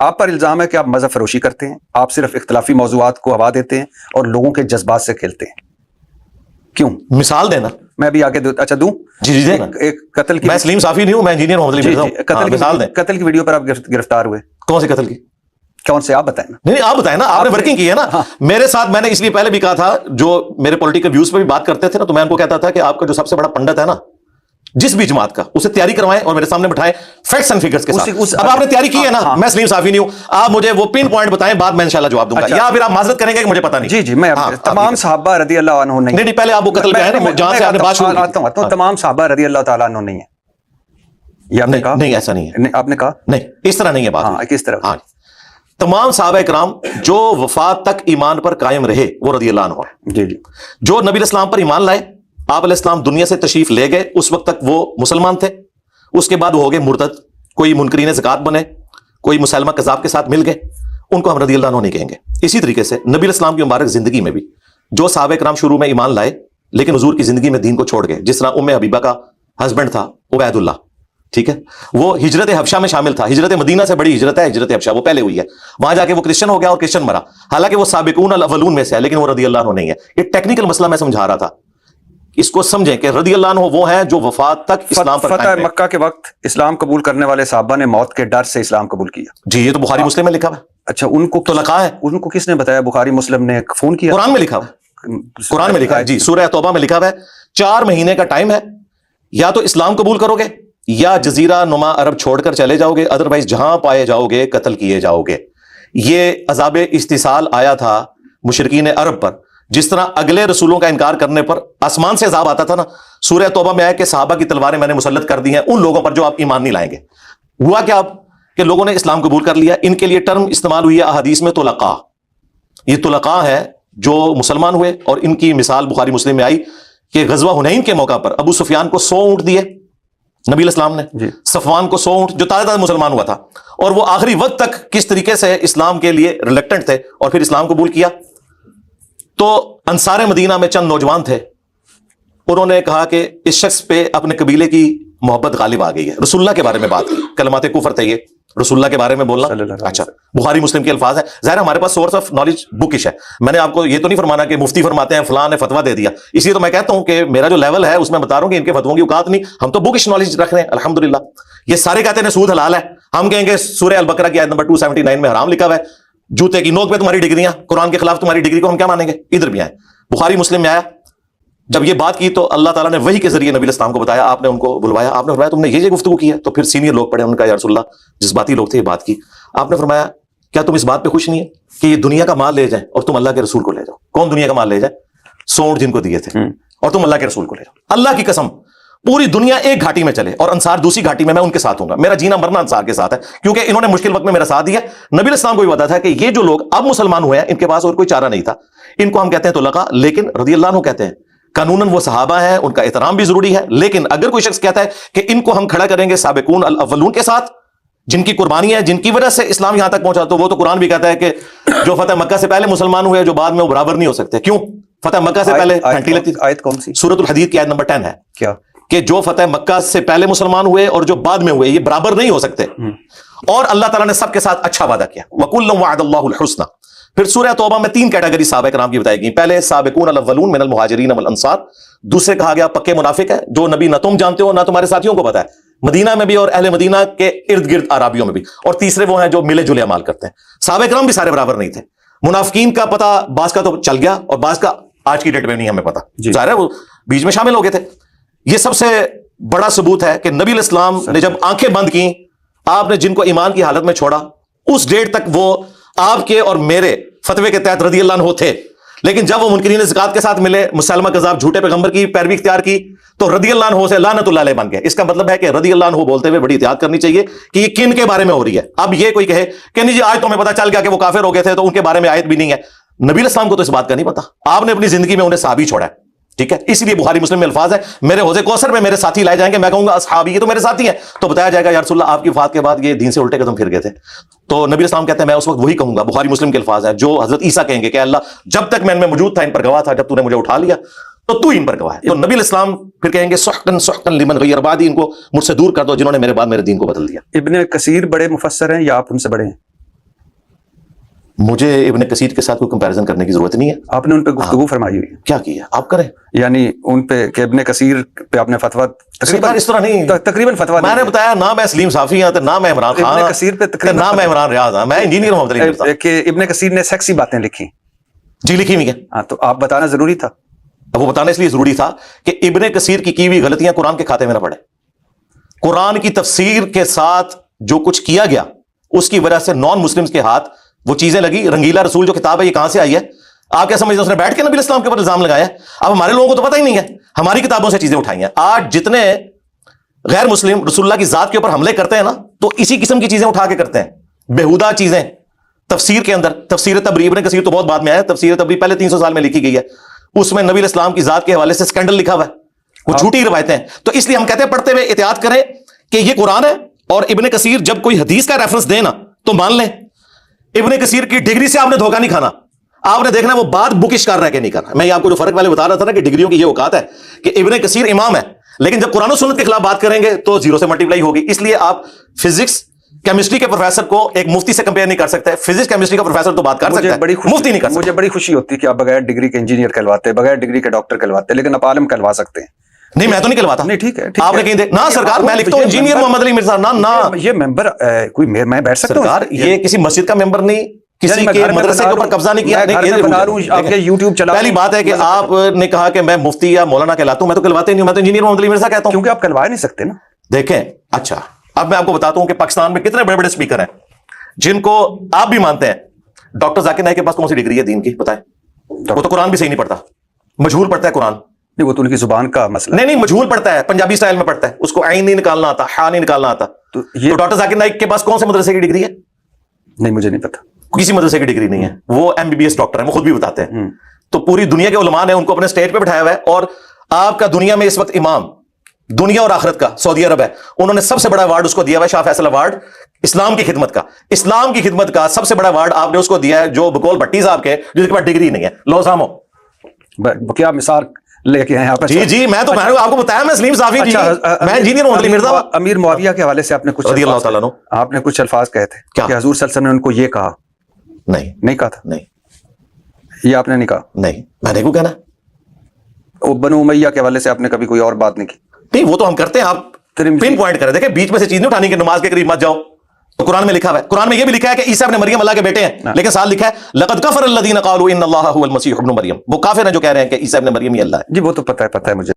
آپ پر الزام ہے کہ آپ مذہب فروشی کرتے ہیں، آپ صرف اختلافی موضوعات کو ہوا دیتے ہیں اور لوگوں کے جذبات سے کھیلتے ہیں. کیوں؟ مثال دینا. میں ابھی آگے اچھا دوں. جی دینا. ایک قتل کی، میں سلیم صافی نہیں ہوں، میں انجینئر محمد علی مرزا ہوں. قتل کی ویڈیو پر آپ گرفتار ہوئے. کون سے قتل کی؟ کون سے؟ آپ بتائیں نا. نہیں آپ بتائیں نا، آپ نے ورکنگ کی ہے نا میرے ساتھ. میں نے اس لیے پہلے بھی کہا تھا، جو میرے پولیٹیکل ویوز پہ بھی بات کرتے تھے نا، تو میں ان کو کہتا تھا کہ آپ کا جو سب سے بڑا پنڈت ہے نا جس بھی جماعت کا، اسے تیاری کروائیں اور میرے سامنے بٹھائیں فیکٹس اینڈ فگرز کے ساتھ. اب آپ نے تیاری کی ہے نا، میں سلیم صافی نہیں ہوں، آپ مجھے وہ پن پوائنٹ بتائیں، بعد میں انشاءاللہ جواب دوں گا، یا پھر آپ معذرت کریں گے کہ مجھے پتہ نہیں. جی میں تمام صحابہ رضی اللہ عنہ نہیں، پہلے آپ وہ قتل پہ ہیں نا جہاں سے آپ نے بات شروع کی. آتا ہوں. تمام صحابہ رضی اللہ تعالیٰ عنہ نہیں ہے، یہ آپ نے کہا؟ نہیں ایسا نہیں ہے. آپ نے کہا نہیں، اس طرح نہیں ہے بات. کس طرح؟ تمام صحابہ کرام جو وفات تک ایمان پر قائم رہے وہ رضی اللہ عنہ ہے. جی جو نبی اسلام پر ایمان لائے، آپ علیہ السلام دنیا سے تشریف لے گئے، اس وقت تک وہ مسلمان تھے، اس کے بعد وہ ہو گئے مرتد، کوئی منکرین زکات بنے، کوئی مسلمہ کذاب کے ساتھ مل گئے، ان کو ہم رضی اللہ عنہ نہیں کہیں گے. اسی طریقے سے نبی الاسلام کی مبارک زندگی میں بھی جو صحابہ کرام شروع میں ایمان لائے لیکن حضور کی زندگی میں دین کو چھوڑ گئے، جس طرح ام حبیبہ کا ہسبینڈ تھا عبید اللہ، ٹھیک ہے، وہ ہجرت حبشہ میں شامل تھا. ہجرت مدینہ سے بڑی ہجرت ہے ہجرت حبشہ، وہ پہلے ہوئی ہے. وہاں جا کے وہ کرسچن ہو گیا اور کرسچن مرا، حالانکہ وہ سابقون الاولون میں سے ہے، لیکن وہ رضی اللہ عنہ نہیں ہے. یہ ٹیکنیکل مسئلہ میں سمجھا رہا تھا، اس کو سمجھیں کہ رضی اللہ عنہ وہ ہیں جو وفات تک اسلام پر فتح مکہ کے وقت اسلام قبول کرنے والے صحابہ نے موت کے ڈر سے اسلام قبول کیا. جی یہ تو بخاری مسلم میں لکھا ہوا ہے. اچھا ان کو تو لکھا ہے، ان کو کس نے بتایا؟ بخاری مسلم نے فون کیا؟ قرآن میں لکھا ہوا ہے. قرآن میں لکھا ہے جی، سورہ توبہ میں لکھا ہوا ہے 4 مہینے کا ٹائم ہے، یا تو اسلام قبول کرو گے یا جزیرہ نما عرب چھوڑ کر چلے جاؤ گے، ادروائز جہاں پائے جاؤ گے قتل کیے جاؤ گے. یہ عذاب استحصال آیا تھا مشرکین عرب پر، جس طرح اگلے رسولوں کا انکار کرنے پر آسمان سے عذاب آتا تھا نا. سورہ توبہ میں آیا کہ صحابہ کی تلواریں میں نے مسلط کر دی ہیں ان لوگوں پر جو آپ ایمان نہیں لائیں گے. ہوا کیا اب کہ لوگوں نے اسلام قبول کر لیا، ان کے لیے ٹرم استعمال ہوئی ہے احادیث میں طلقاء. یہ طلقاء ہے جو مسلمان ہوئے، اور ان کی مثال بخاری مسلم میں آئی کہ غزوہ حنین کے موقع پر ابو سفیان کو 100 اونٹ دیے نبی الاسلام نے، صفوان کو 100 اونٹ، جو تازہ مسلمان ہوا تھا، اور وہ آخری وقت تک کس طریقے سے اسلام کے لیے ریلیکٹنٹ تھے اور پھر اسلام قبول کیا. تو انصار مدینہ میں چند نوجوان تھے، انہوں نے کہا کہ اس شخص پہ اپنے قبیلے کی محبت غالب آ گئی ہے. رسول اللہ کے بارے میں بات کی، کلمات کفر تھے یہ، رسول اللہ کے بارے میں بولنا. اچھا بخاری مسلم کے الفاظ ہیں، ظاہر ہمارے پاس سورس آف نالج بکش ہے. میں نے آپ کو یہ تو نہیں فرمانا کہ مفتی فرماتے ہیں فلاں نے فتویٰ دے دیا، اس لیے تو میں کہتا ہوں کہ میرا جو لیول ہے اس میں بتا رہا ہوں کہ ان کے فتووں کی اوقات نہیں، ہم تو بکش نالج رکھ رہے ہیں الحمدللہ. یہ سارے کہتے ہیں سود حلال ہے، ہم کہیں گے سورہ البقرہ کی آیت نمبر 279 میں حرام لکھا ہوا ہے. جوتے کی نوک پہ تمہاری ڈگریاں، قرآن کے خلاف تمہاری ڈگری کو ہم کیا مانیں گے؟ ادھر بھی آئے. بخاری مسلم میں آیا، جب یہ بات کی تو اللہ تعالیٰ نے وحی کے ذریعے نبی الاسلام کو بتایا، آپ نے ان کو بلوایا، آپ نے فرمایا تم نے یہ گفتگو کی ہے. تو پھر سینئر لوگ پڑھے، ان کا یا رسول اللہ جذباتی لوگ تھے یہ بات کی. آپ نے فرمایا کیا تم اس بات پہ خوش نہیں ہے کہ یہ دنیا کا مال لے جائیں اور تم اللہ کے رسول کو لے جاؤ؟ کون دنیا کا مال لے جائے؟ 100 اونٹ جن کو دیے تھے، اور تم اللہ کے رسول کو لے جاؤ. اللہ کی قسم پوری دنیا ایک گھاٹی میں چلے اور انصار دوسری گھاٹی میں ان کے ساتھ ہوں گا. میرا جینا مرنا انصار کے ساتھ ہے، کیونکہ انہوں نے مشکل وقت میں میرا ساتھ دیا. نبی الاسلام کو بھی پتا تھا کہ یہ جو لوگ اب مسلمان ہوئے ہیں ان کے پاس اور کوئی چارہ نہیں تھا، ان کو ہم کہتے ہیں طلقاء، لیکن رضی اللہ عنہ کہتے ہیں. قانوناً وہ صحابہ ہیں، ان کا احترام بھی ضروری ہے، لیکن اگر کوئی شخص کہتا ہے کہ ان کو ہم کھڑا کریں گے سابقون الاولون کے ساتھ جن کی قربانی ہے، جن کی وجہ سے اسلام یہاں تک پہنچا، تو وہ تو قرآن بھی کہتا ہے کہ جو فتح مکہ سے پہلے مسلمان ہوئے جو بعد میں وہ برابر نہیں ہو سکتے. کیوں؟ فتح مکہ سے پہلے گھنٹی لگتی. آیت کون سی؟ سورۃ الحدید کی آیت نمبر 10 ہے. کیا؟ کہ جو فتح مکہ سے پہلے مسلمان ہوئے اور جو بعد میں ہوئے یہ برابر نہیں ہو سکتے. اور اللہ تعالیٰ نے سب کے ساتھ اچھا وعدہ کیا، وَكُلًّا وَعَدَ اللَّهُ الْحُسْنَى. پھر سورہ توبہ میں 3 کیٹیگری صحابہ کرام کی بتائی گئی. پہلے سابقون الاولون من المہاجرین والانصار، دوسرے کہا گیا پکے منافق ہے جو نبی نہ تم جانتے ہو نہ تمہارے ساتھیوں کو پتا ہے، مدینہ میں بھی اور اہل مدینہ کے ارد گرد عرابیوں میں بھی. اور تیسرے وہ ہیں جو ملے جلے اعمال کرتے ہیں. صحابہ کرام بھی سارے برابر نہیں تھے. منافقین کا پتہ بعض کا تو چل گیا اور بعض کا آج کی ڈیٹ میں نہیں ہمیں پتا، ظاہر ہے وہ بیچ میں شامل ہو گئے تھے. یہ سب سے بڑا ثبوت ہے کہ نبی الاسلام نے جب آنکھیں بند کی، آپ نے جن کو ایمان کی حالت میں چھوڑا اس ڈیٹ تک وہ آپ کے اور میرے فتوے کے تحت رضی اللہ عنہ تھے. لیکن جب وہ منکرین زکات کے ساتھ ملے، مسلمہ کذاب جھوٹے پیغمبر کی پیروی اختیار کی، تو رضی اللہ عنہ سے لعنت اللہ علیہ بن گئے. اس کا مطلب ہے کہ رضی اللہ عنہ بولتے ہوئے بڑی احتیاط کرنی چاہیے کہ یہ کن کے بارے میں ہو رہی ہے. اب یہ کوئی کہے کہ نہیں جی آج تو ہمیں پتہ چل گیا کہ وہ کافر ہو گئے تھے تو ان کے بارے میں آیت بھی نہیں ہے. نبی الاسلام کو تو اس بات کا نہیں پتا، آپ نے اپنی زندگی میں انہیں صحابی چھوڑا ہے، ٹھیک ہے. اس لیے بخاری مسلم میں الفاظ ہے میرے حوض کوثر میں میرے ساتھی لائے جائیں گے، میں کہوں گا اصحابی یہ تو میرے ساتھی ہیں، تو بتایا جائے گا یا رسول اللہ آپ کی وفات کے بعد یہ دین سے الٹے قدم پھر گئے تھے. تو نبی الاسلام کہتے ہیں میں اس وقت وہی کہوں گا. بخاری مسلم کے الفاظ ہیں جو حضرت عیسیٰ کہیں گے کہ اللہ جب تک میں ان میں موجود تھا ان پر گواہ تھا، جب تو نے مجھے اٹھا لیا تو تو ان پر گواہ ہے. تو نبی الاسلام پھر کہیں گے سحقا سحقا لمن غیر بعدی، ان کو مجھ سے دور کر دو جنہوں نے میرے بعد میرے دین کو بدل دیا. ابن کثیر بڑے مفسر ہیں یا آپ ان سے بڑے ہیں؟ مجھے ابن کثیر کے ساتھ کوئی کمپیریزن کرنے کی ضرورت نہیں ہے. آپ نے ان پہ گفتگو فرمائی ہوئی ہے. کیا کیا آپ کریں, یعنی ان پہ کہ ابن کثیر پہ آپ نے فتویٰ سرکار اس طرح نہیں, تقریباً فتویٰ میں نے بتایا نہ میں سلیم صافی ہوں نہ میں عمران خان ابن کثیر پہ ہوں نہ میں عمران ریاض ہوں, میں انجینئر محمد علی مرزا. کہ ابن کثیر نے سیکسی باتیں لکھی. جی لکھی ہوئی ہیں. ہاں تو آپ بتانا ضروری تھا. اب وہ بتانا اس لیے ضروری تھا کہ ابن کثیر کی ہوئی غلطیاں قرآن کے کھاتے میں نہ پڑے. قرآن کی تفسیر کے ساتھ جو کچھ کیا گیا اس کی وجہ سے نان مسلمز کے ہاتھ وہ چیزیں لگی. رنگیلا رسول جو کتاب ہے یہ کہاں سے آئی ہے؟ آپ کیا سمجھتے ہیں اس نے بیٹھ کے نبی اسلام کے اوپر الزام لگایا؟ اب ہمارے لوگوں کو تو پتہ ہی نہیں ہے, ہماری کتابوں سے چیزیں اٹھائی ہیں. آج جتنے غیر مسلم رسول اللہ کی ذات کے اوپر حملے کرتے ہیں نا, تو اسی قسم کی چیزیں اٹھا کے کرتے ہیں, بےہودہ چیزیں. تفسیر کے اندر تفسیر تبری, ابن کثیر تو بہت بعد میں آیا, تفسیر تبری پہلے 300 سال میں لکھی گئی ہے, اس میں نبی اسلام کی ذات کے حوالے سے سکینڈل لکھا ہوا ہے, وہ جھوٹی روایتیں ہیں. تو اس لیے ہم کہتے ہیں پڑھتے ہوئے احتیاط کریں کہ یہ قرآن ہے, اور ابن کثیر جب کوئی حدیث کا ریفرنس دے نا تو مان لیں. ابن کثیر کی ڈگری سے آپ نے دھوکہ نہیں کھانا, آپ نے دیکھنا وہ بات بکش کر رہا ہے کہ نہیں کر رہا. میں آپ کو جو فرق والے بتا رہا تھا نا کہ ڈگریوں کی یہ اوقات ہے کہ ابن کثیر امام ہے, لیکن جب قرآن و سنت کے خلاف بات کریں گے تو زیرو سے ملٹیپلائی ہوگی. اس لیے آپ فزکس کیمسٹری کے پروفیسر کو ایک مفتی سے کمپیئر نہیں کر سکتے. فزکس کیمسٹری کا پروفیسر تو بات کر سکتا ہے, مفتی نہیں کر سکتا. مجھے بڑی خوشی ہوتی ہے کہ آپ بغیر ڈگری کے انجینئر کہلواتے, بغیر ڈگری کے ڈاکٹر کہلواتے, لیکن آپ عالم کہلوا سکتے ہیں. نہیں میں تو نہیں کہلواتا. نہیں ٹھیک ہے, آپ نے کہیں دے نہ سرکار, میں لکھتا ہوں انجینئر محمد علی مرزا. نہ یہ ممبر کوئی میں بیٹھ سکتا ہوں سرکار, یہ کسی مسجد کا ممبر نہیں, کسی کے مدرسے کے اوپر قبضہ نہیں کیا. پہلی بات ہے کہ آپ نے کہا کہ میں مفتی یا مولانا کہلاتا ہوں, میں تو کہلواتے نہیں ہوں, میں تو انجینئر محمد علی مرزا کہتا ہوں. کیونکہ آپ کہلوا نہیں سکتے نا. دیکھیں اچھا, اب میں آپ کو بتاتا ہوں کہ پاکستان میں کتنے بڑے بڑے اسپیکر ہیں جن کو آپ بھی مانتے ہیں. ڈاکٹر ذاکر نائک کے پاس کون سی ڈگری ہے دین کی بتائیں؟ وہ تو قرآن بھی صحیح نہیں پڑھتا, مجہول پڑھتا ہے قرآن. نہیں وہ تو ان کی زبان کا مسئلہ. نہیں مجہول پڑھتا ہے, پنجابی سٹائل میں پڑھتا ہے, اس کو عین نہیں نکالنا آتا, ہا نہیں نکالنا آتا. تو ڈاکٹر ذاکر نائک کے پاس کون سے مدرسے کی ڈگری ہے؟ نہیں مجھے نہیں پتا, کسی مدرسے کی ڈگری نہیں ہے. وہ MBBS ڈاکٹر ہیں, وہ خود بھی بتاتے ہیں. تو پوری دنیا کے علماء نے ان کو اپنے اسٹیج پہ بٹھایا ہوا ہے. اور آپ کا دنیا میں اس وقت امام دنیا اور آخرت کا سعودی عرب ہے, انہوں نے سب سے بڑا ایوارڈ اس کو دیا ہوا ہے, شاہ فیصل ایوارڈ, اسلام کی خدمت کا. اسلام کی خدمت کا سب سے بڑا ایوارڈ آپ نے اس کو دیا ہے جو بقول بھٹی صاحب کے, جس کے پاس ڈگری نہیں ہے. لو سامو کیا مثال لے کے ہیں آپ؟ جی میں تو آپ کو بتایا, میں سلیم صافی جی, میں انجینئر محمد علی مرزا. امیر معاویہ کے حوالے سے آپ نے کچھ رضی اللہ تعالیٰ عنہ, آپ نے کچھ الفاظ کہے تھے کہ حضور صلی اللہ علیہ وسلم نے ان کو یہ کہا. نہیں کہا تھا. نہیں یہ آپ نے نہیں کہا. نہیں میں نے کیوں کہنا. بنو امیہ کے حوالے سے آپ نے کبھی کوئی اور بات نہیں کی. نہیں وہ تو ہم کرتے ہیں, آپ پن پوائنٹ کریں. دیکھیں بیچ میں سے چیز نہیں اٹھانی کہ نماز کے قریب مت جاؤ. تو قرآن میں لکھا ہوا ہے, قرآن میں یہ بھی لکھا ہے کہ عیسیٰ ابن مریم اللہ کے بیٹے ہیں, لیکن ساتھ لکھا ہے لقد کفر الذین قالوا ان اللہ هو المسیح ابن مریم. وہ کافر ہیں جو کہہ رہے ہیں کہ عیسیٰ ابن مریم ہی اللہ ہے. جی وہ تو پتہ ہے مجھے.